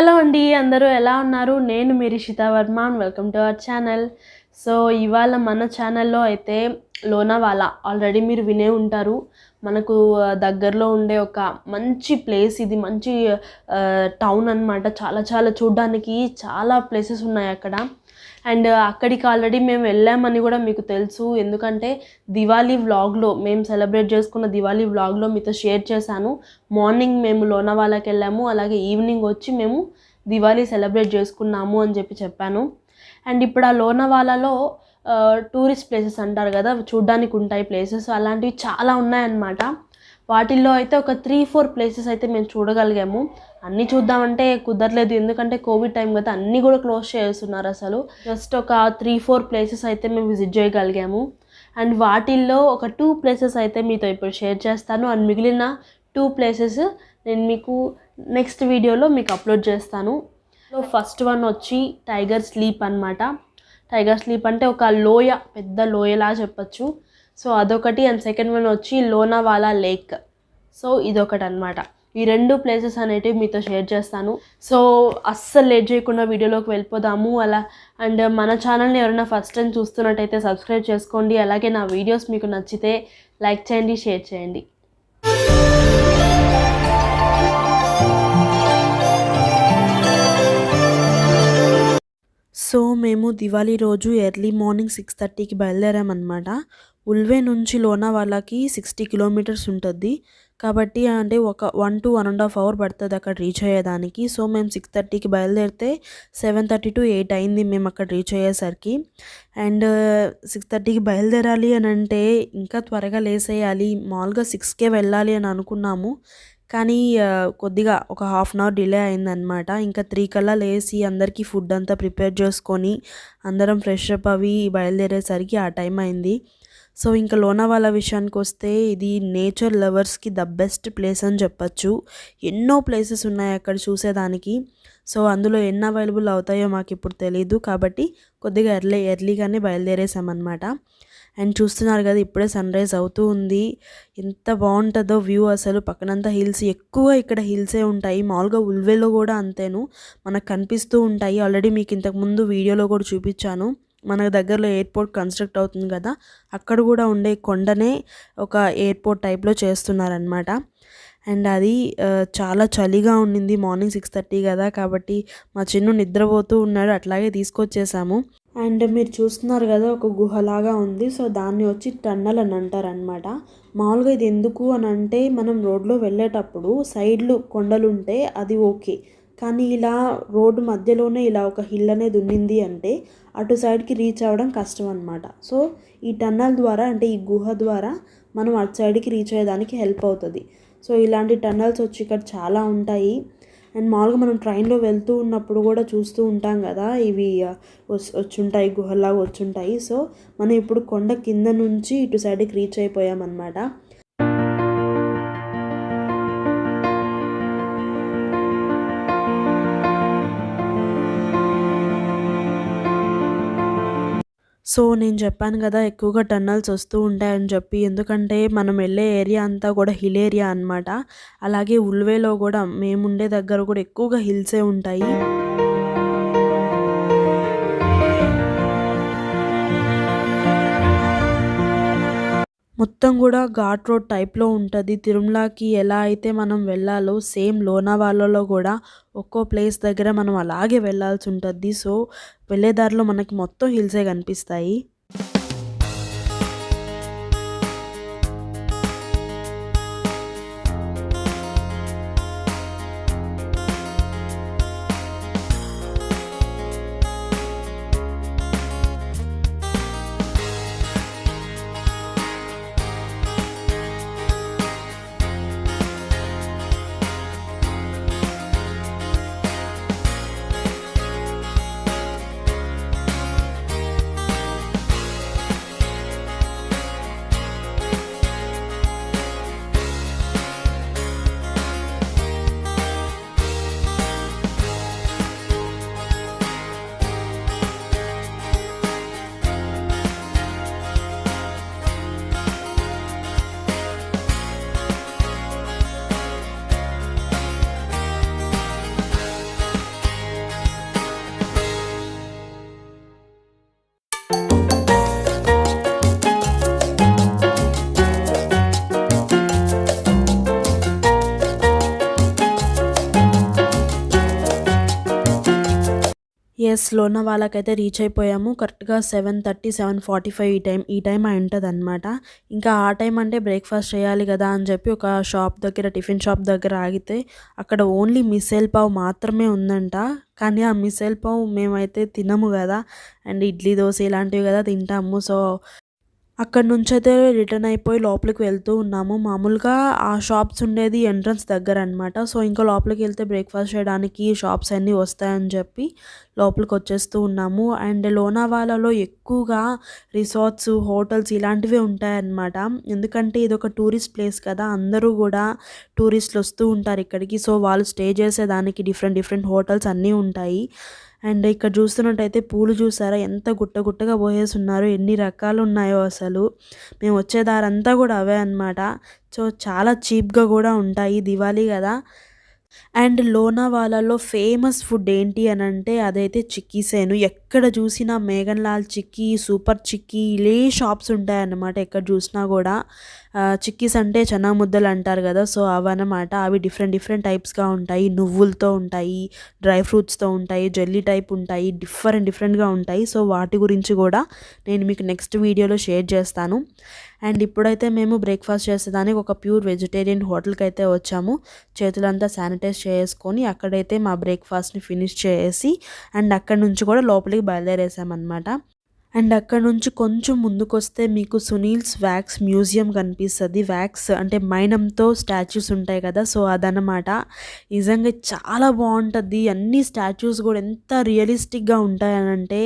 Hello అండి, అందరూ ఎలా ఉన్నారు? నేను మీ Rishita Varma and welcome to our channel. So ఇవాళ మన ఛానల్లో అయితే లోనావాలా ఆల్రెడీ మీరు వినే ఉంటారు. మనకు దగ్గరలో ఉండే ఒక మంచి ప్లేస్ ఇది. మంచి టౌన్ అనమాట. చాలా చాలా చూడ్డానికి చాలా ప్లేసెస్ ఉన్నాయి అక్కడ. అండ్ అక్కడికి ఆల్రెడీ మేము వెళ్ళామని కూడా మీకు తెలుసు. ఎందుకంటే దివాళీ వ్లాగ్లో మేము సెలబ్రేట్ చేసుకున్న దివాళీ వ్లాగ్లో మీతో షేర్ చేశాను. మార్నింగ్ మేము లోనావాలాకి వెళ్ళాము, అలాగే ఈవినింగ్ వచ్చి మేము దివాళీ సెలబ్రేట్ చేసుకున్నాము అని చెప్పాను. అండ్ ఇప్పుడు ఆ లోనావాలాలో టూరిస్ట్ ప్లేసెస్ అంటారు కదా, చూడ్డానికి ఉంటాయి ప్లేసెస్, అలాంటివి చాలా ఉన్నాయన్నమాట. వాటిల్లో అయితే ఒక 3-4 ప్లేసెస్ అయితే మేము చూడగలిగాము. అన్నీ చూద్దామంటే కుదరలేదు, ఎందుకంటే కోవిడ్ టైం కదా, అన్నీ కూడా క్లోజ్ చేస్తున్నారు. అసలు జస్ట్ ఒక 3-4 ప్లేసెస్ అయితే మేము విజిట్ చేయగలిగాము. అండ్ వాటిల్లో ఒక 2 ప్లేసెస్ అయితే మీతో ఇప్పుడు షేర్ చేస్తాను. అండ్ మిగిలిన 2 ప్లేసెస్ నేను మీకు నెక్స్ట్ వీడియోలో మీకు అప్లోడ్ చేస్తాను. సో ఫస్ట్ వన్ వచ్చి టైగర్ స్లీప్ అనమాట. టైగర్ స్లీప్ అంటే ఒక లోయ, పెద్ద లోయలా చెప్పచ్చు. సో అదొకటి. అండ్ సెకండ్ వన్ వచ్చి లోనావాలా లేక్. సో ఇదొకటి అనమాట. ఈ 2 ప్లేసెస్ అనేటివి మీతో షేర్ చేస్తాను. సో అస్సలు లేట్ చేయకుండా వీడియోలోకి వెళ్ళిపోదాము. అండ్ మన ఛానల్ని ఎవరైనా ఫస్ట్ టైం చూస్తున్నట్టయితే సబ్స్క్రైబ్ చేసుకోండి. అలాగే నా వీడియోస్ మీకు నచ్చితే లైక్ చేయండి, షేర్ చేయండి. సో మేము దివాళీ రోజు ఎర్లీ మార్నింగ్ 6:30కి బయలుదేరామన్నమాట. ఉల్వే నుంచి లోనావాలాకి 60 కిలోమీటర్స్ ఉంటుంది. కాబట్టి అంటే ఒక 1 to 1.5 hours పడుతుంది అక్కడ రీచ్ అయ్యేదానికి. సో మేము 6:30కి బయలుదేరితే 7:30 to 8 అయింది మేము అక్కడ రీచ్ అయ్యేసరికి. అండ్ 6:30కి బయలుదేరాలి అని అంటే ఇంకా త్వరగా లేసేయాలి. మామూలుగా 6కే వెళ్ళాలి అని అనుకున్నాము, కానీ కొద్దిగా ఒక 1/2 hour డిలే అయిందనమాట. ఇంకా 3 కల్లా లేసి అందరికీ ఫుడ్ అంతా ప్రిపేర్ చేసుకొని అందరం ఫ్రెష్ అప్ అవి బయలుదేరేసరికి ఆ టైం అయింది. సో ఇంకా లోనావాలా విషయానికి వస్తే ఇది నేచర్ లవర్స్కి ద బెస్ట్ ప్లేస్ అని చెప్పచ్చు. ఎన్నో ప్లేసెస్ ఉన్నాయి అక్కడ చూసేదానికి. సో అందులో ఎన్ని అవైలబుల్ అవుతాయో మాకు ఇప్పుడు తెలీదు, కాబట్టి కొద్దిగా ఎర్లీగానే బయలుదేరేసామన్నమాట. అండ్ చూస్తున్నారు కదా, ఇప్పుడే సన్ రైజ్ అవుతూ ఉంది. ఎంత బాగుంటుందో వ్యూ. అసలు పక్కనంతా హిల్స్, ఎక్కువ ఇక్కడ హిల్సే ఉంటాయి. మామూలుగా ఉల్వేలో కూడా అంతేను, మనకు కనిపిస్తూ ఉంటాయి. ఆల్రెడీ మీకు ఇంతకుముందు వీడియోలో కూడా చూపించాను. మన దగ్గరలో ఎయిర్పోర్ట్ కన్స్ట్రక్ట్ అవుతుంది కదా, అక్కడ కూడా ఉండే కొండనే ఒక ఎయిర్పోర్ట్ టైప్లో చేస్తున్నారనమాట. అండ్ అది చాలా చలిగా ఉండింది. మార్నింగ్ 6:30 కదా, కాబట్టి మా చిన్ను నిద్రపోతూ ఉన్నాడు, అట్లాగే తీసుకొచ్చేసాము. అండ్ మీరు చూస్తున్నారు కదా, ఒక గుహలాగా ఉంది. సో దాన్ని వచ్చి టన్నల్ అని అంటారనమాట. మామూలుగా ఇది ఎందుకు అని అంటే, మనం రోడ్లో వెళ్ళేటప్పుడు సైడ్లు కొండలు ఉంటే అది ఓకే, కానీ ఇలా రోడ్డు మధ్యలోనే ఇలా ఒక హిల్ అనేది ఉన్నింది అంటే అటు సైడ్కి రీచ్ అవ్వడం కష్టం అనమాట. సో ఈ టన్నల్ ద్వారా, అంటే ఈ గుహ ద్వారా మనం అటు సైడ్కి రీచ్ అయ్యేదానికి హెల్ప్ అవుతుంది. సో ఇలాంటి టన్నల్స్ వచ్చి ఇక్కడ చాలా ఉంటాయి. అండ్ మామూలుగా మనం ట్రైన్లో వెళ్తూ ఉన్నప్పుడు కూడా చూస్తూ ఉంటాం కదా, ఇవి వచ్చుంటాయి, గుహలాగా వచ్చుంటాయి. సో మనం ఇప్పుడు కొండ కింద నుంచి ఇటు సైడ్కి రీచ్ అయిపోయామన్నమాట. సో నేను చెప్పాను కదా, ఎక్కువగా టన్నల్స్ వస్తూ ఉంటాయని చెప్పి. ఎందుకంటే మనం వెళ్ళే ఏరియా అంతా కూడా హిల్ ఏరియా అనమాట. అలాగే ఉల్వేలో కూడా మేముండే దగ్గర కూడా ఎక్కువగా హిల్సే ఉంటాయి. మొత్తం కూడా ఘాట్ రోడ్ టైప్లో ఉంటుంది. తిరుమలకి ఎలా అయితే మనం వెళ్ళాలో సేమ్ లోనావాలాలో కూడా ఒక్కో ప్లేస్ దగ్గర మనం అలాగే వెళ్ళాల్సి ఉంటుంది. సో వెళ్ళేదారిలో మనకి మొత్తం హిల్సే కనిపిస్తాయి. యెస్. లోనావాలాకైతే రీచ్ అయిపోయాము. కరెక్ట్‌గా 7:30, 7:45 ఈ టైం అయుంటదనమాట. ఇంకా ఆ టైం అంటే బ్రేక్‌ఫాస్ట్ చేయాలి గదా అని చెప్పి ఒక షాప్ దగ్గర టిఫిన్ షాప్ దగ్గర ఆగితే అక్కడ ఓన్లీ మిసెల్ పావ్ మాత్రమే ఉందంట. కానీ ఆ మిసెల్ పావ్ మేమైతే తినము గదా! అండ్ ఇడ్లీ, దోస ఇలాంటివి గదా తింటాము. సో అక్కడి నుంచైతే రిటర్న్ అయిపోయి లోపలికి వెళ్తూ ఉన్నాము. మామూలుగా ఆ షాప్స్ ఉండేది ఎంట్రన్స్ దగ్గరనమాట. సో, ఇంకా లోపలికెళ్తే బ్రేక్‌ఫాస్ట్ చేయడానికి షాప్స్ అన్నీ వస్తాయని చెప్పి లోపలికొచ్చేస్తూ ఉన్నాము. అండ్ లోనావాలాలో ఎక్కువగా రిసార్ట్స్, హోటల్స్ ఇలాంటివే ఉంటాయన్నమాట. ఎందుకంటే ఇదొక టూరిస్ట్ ప్లేస్ కదా! అందరూ గూడా టూరిస్టులు వస్తూ ఉంటారు ఇక్కడికి. సో, వాళ్ళు స్టే చేసేదానికి డిఫరెంట్ డిఫరెంట్ హోటల్స్ అన్నీ ఉంటాయి. అండ్ ఇక్కడ చూస్తున్నట్టయితే పూలు చూసారా ఎంత గుట్ట గుట్టగా పోసేసున్నారో, ఎన్ని రకాలున్నాయో అసలు. మేము వచ్చే దారంతా కూడా అవే అనమాట. సో, చాలా చీప్‌గా కూడా ఉంటాయి. దివాళీ గదా! అండ్ లోనావాలాలో ఫేమస్ ఫుడ్ ఏంటి అనంటే అదైతే చిక్కీసేను. ఎక్కడ చూసినా మేఘన్ లాల్ చిక్కీ, సూపర్ చిక్కీ ఇలే షాప్స్ ఉంటాయన్నమాట ఎక్కడ చూసినా గూడా. చిక్కీస్ అంటే చనా ముద్దలు అంటారు గదా! సో, అవన్నమాట. అవి డిఫరెంట్ డిఫరెంట్ టైప్స్‌గా ఉంటాయి. నువ్వులతో ఉంటాయి, డ్రై ఫ్రూట్స్‌తో ఉంటాయి, జెల్లీ టైప్ ఉంటాయి. డిఫరెంట్ డిఫరెంట్‌గా ఉంటాయి. సో, వాటి గురించి గూడా నేను మీకు నెక్స్ట్ వీడియోలో షేర్ చేస్తాను. అండ్ ఇప్పుడైతే మేము బ్రేక్‌ఫాస్ట్ చేసేదానికి ఒక ప్యూర్ వెజిటేరియన్ హోటల్‌కైతే వచ్చాము. చేతులంతా శానిటైజ్ చేసుకొని అక్కడైతే మా బ్రేక్‌ఫాస్ట్‌ని ఫినిష్ చేసి అండ్ అక్కడి నుంచి కూడా లోపలికి బయలుదేరేసామన్నమాట. అండ్ అక్కడ నుంచి కొంచెం ముందుకొస్తే మీకు సునీల్స్ వ్యాక్స్ మ్యూజియం కనిపిస్తది. వ్యాక్స్ అంటే మైనంతో స్టాచ్యూస్ ఉంటాయి కదా! సో, అదనమాట. నిజంగా చాలా బావుంటది. అన్ని స్టాచ్యూస్ కూడా ఎంత రియలిస్టిక్‌గా ఉంటాయనంటే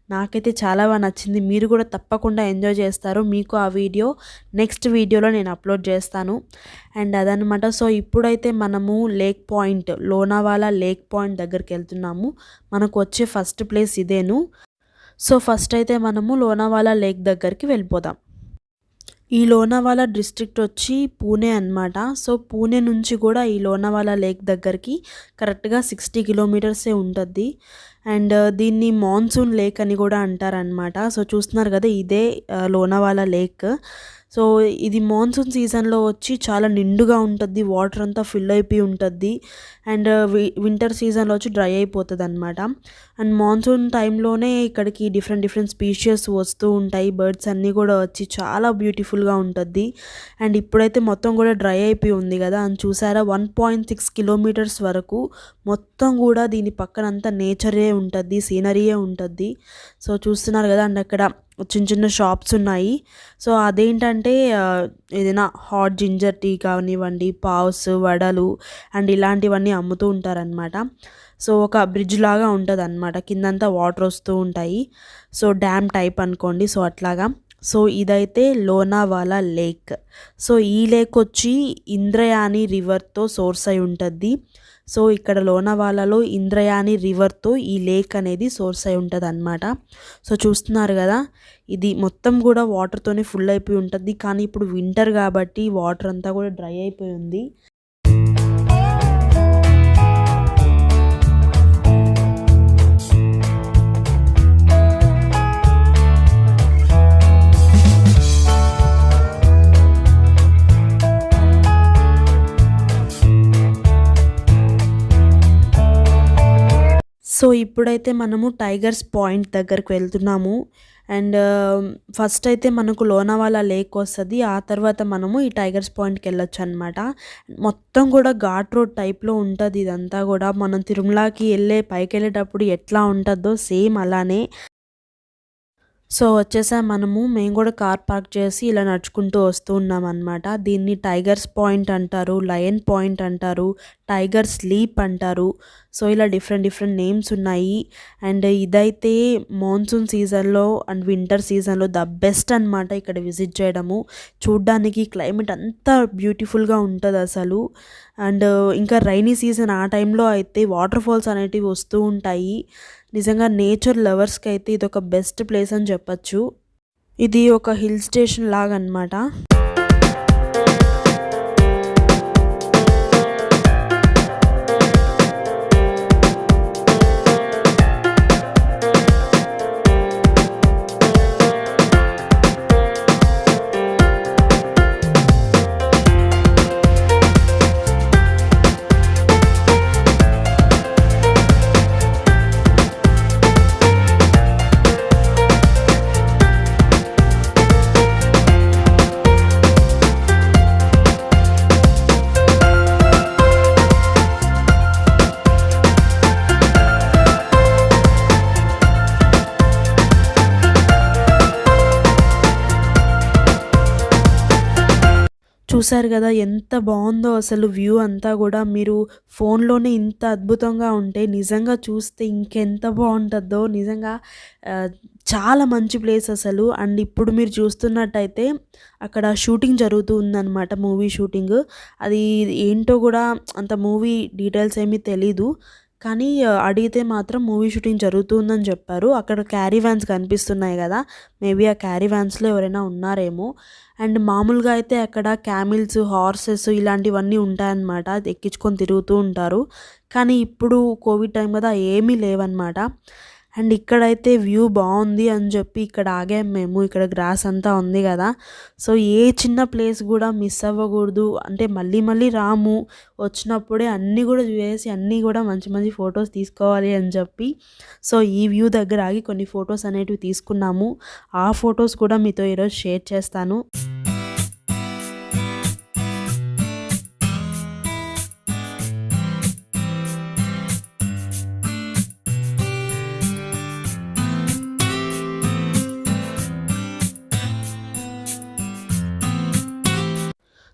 నాకైతే చాలా నచ్చింది. మీరు కూడా తప్పకుండా ఎంజాయ్ చేస్తారు. మీకు ఆ వీడియో నెక్స్ట్ వీడియోలో నేను అప్లోడ్ చేస్తాను. అండ్ అదనమాట. సో, ఇప్పుడైతే మనము lake point, Lonavala lake point దగ్గరికెళ్తున్నాము. మనకు వచ్చే ఫస్ట్ ప్లేస్ ఇదేను. సో, ఫస్ట్ అయితే మనము లోనావాలా లేక్ దగ్గరికి వెళ్ళిపోదాం. ఈ లోనావాలా డిస్ట్రిక్ట్ వచ్చి పూణే అనమాట. సో, పూణే నుంచి కూడా ఈ లోనావాలా లేక్ దగ్గరికి కరెక్ట్‌గా 60 కిలోమీటర్సే ఉంటది. అండ్ దీన్ని మాన్సూన్ లేక్ అని కూడా అంటారనమాట. సో, చూస్తున్నారు కదా ఇదే లోనావాలా లేక్. సో, ఇది మాన్సూన్ సీజన్‌లో వచ్చి చాలా నిండుగా ఉంటది. వాటర్ అంతా ఫిల్ అయిపోయి ఉంటది. అండ్ వింటర్ సీజన్‌లో వచ్చి డ్రై అయిపోతదనమాట. అండ్ మాన్సూన్ టైంలోనే ఇక్కడికి డిఫరెంట్ డిఫరెంట్ స్పీషియస్ వస్తూ ఉంటాయి. బర్డ్స్ అన్నీ కూడా వచ్చి చాలా బ్యూటిఫుల్‌గా ఉంటది. అండ్ ఇప్పుడైతే మొత్తం కూడా డ్రై అయిపోయి ఉంది కదా! అని చూసారా 1.6 కిలోమీటర్స్ వరకు మొత్తం కూడా దీని పక్కనంతా నేచరే ఉంటది. సీనరీయే ఉంటది. సో, చూస్తున్నారు కదా! అండ్ అక్కడ చిన్న చిన్న షాప్స్ ఉన్నాయి. సో, అదేంటంటే ఏదైనా హాట్ జింజర్ టీ కానివ్వండి, పావ్స్, వడలు అండ్ ఇలాంటివన్నీ అమ్ముతూ ఉంటారనమాట. సో, ఒక బ్రిడ్జ్ లాగా ఉంటదనమాట. కిందంతా వాటర్ వస్తూ ఉంటాయి. సో, డ్యామ్ టైప్ అనుకోండి. సో, అట్లాగా. సో, ఇదైతే లోనావాలా లేక్. సో, ఈ లేక్ వచ్చి ఇంద్రయాని రివర్‌తో సోర్స్ అయి ఉంటది. సో, ఇక్కడ లోనావాలాలో ఇంద్రయాని రివర్‌తో ఈ లేక్ అనేది సోర్స్ అయి ఉంటదనమాట. సో, చూస్తున్నారు కదా! ఇది మొత్తం కూడా వాటర్‌తోనే ఫుల్ అయిపోయి ఉంటది. కానీ ఇప్పుడు వింటర్ కాబట్టి వాటర్ అంతా కూడా డ్రై అయిపోయి ఉంది. సో, ఇప్పుడైతే మనము టైగర్స్ పాయింట్ దగ్గరికి వెళ్తున్నాము. అండ్ ఫస్ట్ అయితే మనకు లోనావాలా లేక్ వస్తది. ఆ తర్వాత మనము ఈ టైగర్స్ పాయింట్‌కెళ్ళొచ్చనమాట. మొత్తం కూడా ఘాట్ రోడ్ టైప్‌లో ఉంటది ఇదంతా గూడా. మనం తిరుమలకి పైకెళ్ళేటప్పుడు ఎట్లా ఉంటదో సేమ్ అలానే. సో, వచ్చేసాం మనము. మేము కూడా కార్ పార్క్ చేసి ఇలా నడుచుకుంటూ వస్తూ ఉన్నామన్నమాట. దీన్ని టైగర్స్ పాయింట్ అంటారు, లయన్ పాయింట్ అంటారు, టైగర్ స్లీప్ అంటారు. సో, ఇలా డిఫరెంట్ డిఫరెంట్ నేమ్స్ ఉన్నాయి. అండ్ ఇదైతే మాన్సూన్ సీజన్‌లో అండ్ వింటర్ సీజన్‌లో ద బెస్ట్ అనమాట ఇక్కడ విజిట్ చేయడము. చూడ్డానికి క్లైమేట్ అంతా బ్యూటిఫుల్‌గా ఉంటదసలు. అండ్ ఇంకా రైనీ సీజన్ ఆ టైంలో అయితే వాటర్ ఫాల్స్ అనేటివి వస్తూ ఉంటాయి. నిజంగా నేచర్ లవర్స్‌కి అయితే ఇదొక బెస్ట్ ప్లేస్ అని చెప్పొచ్చు. ఇది ఒక హిల్ స్టేషన్ లాగా అనమాట. చూసారు కదా ఎంత బాగుందో అసలు వ్యూ అంతా కూడా. మీరు ఫోన్లోనే ఇంత అద్భుతంగా ఉంటే నిజంగా చూస్తే ఇంకెంత బాగుంటుందో నిజంగా. చాలా మంచి ప్లేస్ అసలు. అండ్ ఇప్పుడు మీరు చూస్తున్నట్టయితే అక్కడ షూటింగ్ జరుగుతూ ఉందన్నమాట, మూవీ షూటింగ్. అది ఏంటో కూడా అంత మూవీ డీటెయిల్స్ ఏమీ తెలీదు, కానీ అడిగితే మాత్రం మూవీ షూటింగ్ జరుగుతుందని చెప్పారు. అక్కడ క్యారీ వ్యాన్స్ కనిపిస్తున్నాయి కదా, మేబీ ఆ క్యారీ వ్యాన్స్లో ఎవరైనా ఉన్నారేమో. అండ్ మామూలుగా అయితే అక్కడ క్యామిల్స్, హార్సెస్ ఇలాంటివన్నీ ఉంటాయన్నమాట, ఎక్కించుకొని తిరుగుతూ ఉంటారు. కానీ ఇప్పుడు కోవిడ్ టైం కదా, ఏమీ లేవన్నమాట. అండ్ ఇక్కడైతే వ్యూ బాగుంది అని చెప్పి ఇక్కడ ఆగాము మేము. ఇక్కడ గ్రాస్ అంతా ఉంది కదా, సో ఏ చిన్న ప్లేస్ కూడా మిస్ అవ్వకూడదు అంటే మళ్ళీ మళ్ళీ రాము, వచ్చినప్పుడే అన్నీ కూడా చూసేసి అన్నీ కూడా మంచి మంచి ఫొటోస్ తీసుకోవాలి అని చెప్పి సో ఈ వ్యూ దగ్గర ఆగి కొన్ని ఫొటోస్ అనేటివి తీసుకున్నాము. ఆ ఫొటోస్ కూడా మీతో ఈరోజు షేర్ చేస్తాను.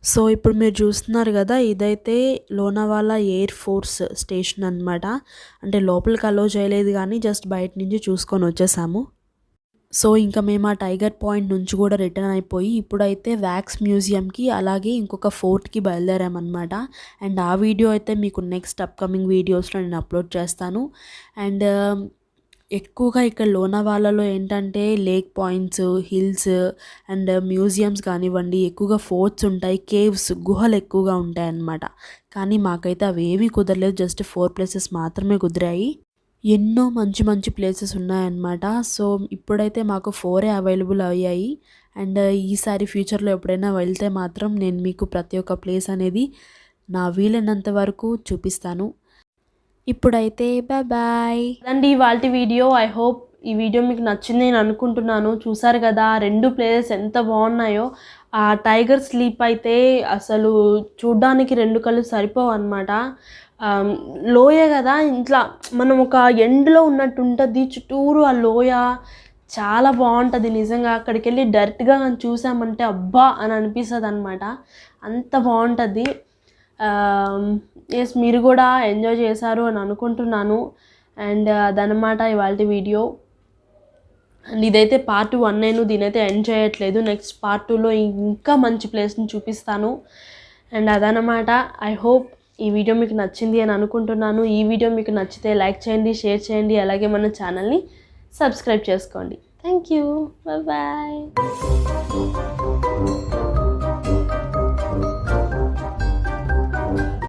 సో ఇప్పుడు మీరు చూస్తున్నారు కదా, ఇదైతే లోనావాలా ఎయిర్ ఫోర్స్ స్టేషన్ అనమాట. అంటే లోపలికి అలో చేయలేదు, కానీ జస్ట్ బయట నుంచి చూసుకొని వచ్చేసాము. సో ఇంకా మేము ఆ టైగర్ పాయింట్ నుంచి కూడా రిటర్న్ అయిపోయి ఇప్పుడైతే వ్యాక్స్ మ్యూజియంకి అలాగే ఇంకొక ఫోర్ట్కి బయలుదేరామన్నమాట. అండ్ ఆ వీడియో అయితే మీకు నెక్స్ట్ అప్కమింగ్ వీడియోస్లో నేను అప్లోడ్ చేస్తాను. అండ్ ఎక్కువగా ఇక్కడ లోనావాలాలో ఏంటంటే lake points, hills and museums కానివ్వండి, ఎక్కువగా ఫోర్ట్స్ ఉంటాయి, కేవ్స్, గుహలు ఎక్కువగా ఉంటాయి అన్నమాట. కానీ మాకైతే అవి ఏమీ కుదరలేదు, జస్ట్ 4 ప్లేసెస్ మాత్రమే కుదిరాయి. ఎన్నో మంచి మంచి ప్లేసెస్ ఉన్నాయన్నమాట. సో ఇప్పుడైతే మాకు 4 అవైలబుల్ అయ్యాయి. అండ్ ఈసారి ఫ్యూచర్లో ఎప్పుడైనా వెళ్తే మాత్రం నేను మీకు ప్రతి ఒక్క ప్లేస్ అనేది నా వీలైనంత వరకు చూపిస్తాను. ఇప్పుడైతే బాయ్ అండి ఇవాళ వీడియో. ఐ హోప్ ఈ వీడియో మీకు నచ్చింది నేను అనుకుంటున్నాను. చూసారు కదా 2 ప్లేసెస్ ఎంత బాగున్నాయో. ఆ టైగర్ స్లీప్ అయితే అసలు చూడ్డానికి 2 కళ్ళు సరిపోవు అనమాట. లోయ కదా, ఇంట్లో మనం ఒక ఎండ్లో ఉన్నట్టు ఉంటుంది, చుట్టూరు ఆ లోయ చాలా బాగుంటుంది నిజంగా. అక్కడికి వెళ్ళి డైరెక్ట్గా చూసామంటే అబ్బా అని అనిపిస్తుంది అనమాట, అంత బాగుంటుంది. ఎస్, మీరు కూడా ఎంజాయ్ చేశారు అని అనుకుంటున్నాను. అండ్ అదనమాట ఇవాళ వీడియో. అండ్ ఇదైతే పార్ట్ 1, నేను దీనైతే ఎండ్ చేయట్లేదు. నెక్స్ట్ పార్ట్ 2లో ఇంకా మంచి ప్లేస్ని చూపిస్తాను. అండ్ అదనమాట. ఐ హోప్ ఈ వీడియో మీకు నచ్చింది అని అనుకుంటున్నాను. ఈ వీడియో మీకు నచ్చితే లైక్ చేయండి, షేర్ చేయండి, అలాగే మన ఛానల్ని సబ్స్క్రైబ్ చేసుకోండి. Thank you, bye.